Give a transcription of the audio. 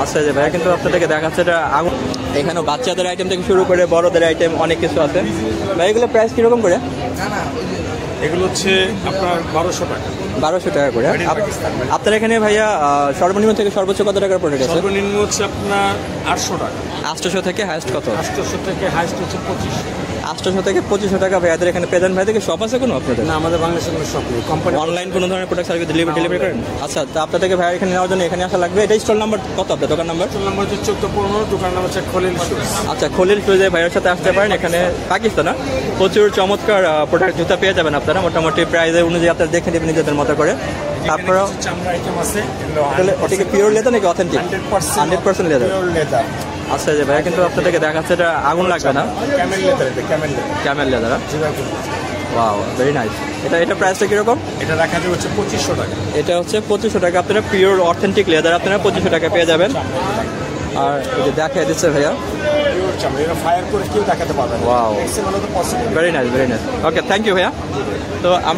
আচ্ছা যে ভাইয়া কিন্তু আপনাদেরকে দেখাচ্ছে এটা আগুন। এখানে বাচ্চাদের আইটেম থেকে শুরু করে বড়দের আইটেম অনেক কিছু আছে। ভাই এগুলো প্রাইস কিরকম করে? এগুলো হচ্ছে আপনার 1200 টাকা। 1200 টাকা করে। আপনার এখানে ভাইয়া সর্বনিম্ন থেকে সর্বোচ্চ কত টাকার প্রোডাক্ট আছে? সর্বনিম্ন হচ্ছে আপনার 800 টাকা। 800 থেকে হাইস্ট কত? 800 থেকে হাইস্ট হচ্ছে 2500। 800 থেকে 2500 টাকা ভাইয়াদের এখানে পেয়ে যান। ভাই থেকে শপ আছে কোনো আপনাদের? না, আমাদের বাংলাদেশের কোনো শপ নেই। কোম্পানি অনলাইন কোনো ধরনের প্রোডাক্ট সার্ভিস ডেলিভারি করেন? আচ্ছা, তো আপনাদেরকে ভাইয়া এখানে নেওয়ার জন্য এখানে আসা লাগবে। এটা স্টল নাম্বার কত আপনার দোকান নাম্বার? স্টল নাম্বার হচ্ছে 1415, দোকান নাম হচ্ছে খলিল শুজ। আচ্ছা, খলিল শুজে ভাইয়ের সাথে আসতে পারেন। এখানে পাকিস্তান প্রচুর চমৎকার প্রোডাক্ট জুতা পেয়ে যাবেন আপনারা। মোটামুটি প্রাইস অনুযায়ী আপনারা দেখে নেবেন নিজেদের মতো করে। তারপরেও চামড়া আইটেম আছে। ওটা কি পিওর লেদার নাকি অথেন্টিক? 100% লেদার। আচ্ছা যে ভাইয়া কিন্তু আপনাদেরকে দেখাচ্ছে এটা আগুন লাগবে না? Camel leather. Camel leather. Wow, very nice. এটা প্রাইসটা কিরকম? এটা রাখা যাবে হচ্ছে 2500 টাকা। এটা হচ্ছে 2500 টাকা। আপনারা পিওর অথেন্টিক লেদার আপনারা 2500 টাকা পেয়ে যাবেন। আর এই যে দেখাই দিচ্ছে ভাইয়া, পিওর চামড়া, এটা ফায়ার করে কেউ দেখাতে পারবে না। ওয়াও, এক্সেল হলো তো possible. Very nice. Okay, thank you ভাইয়া। তো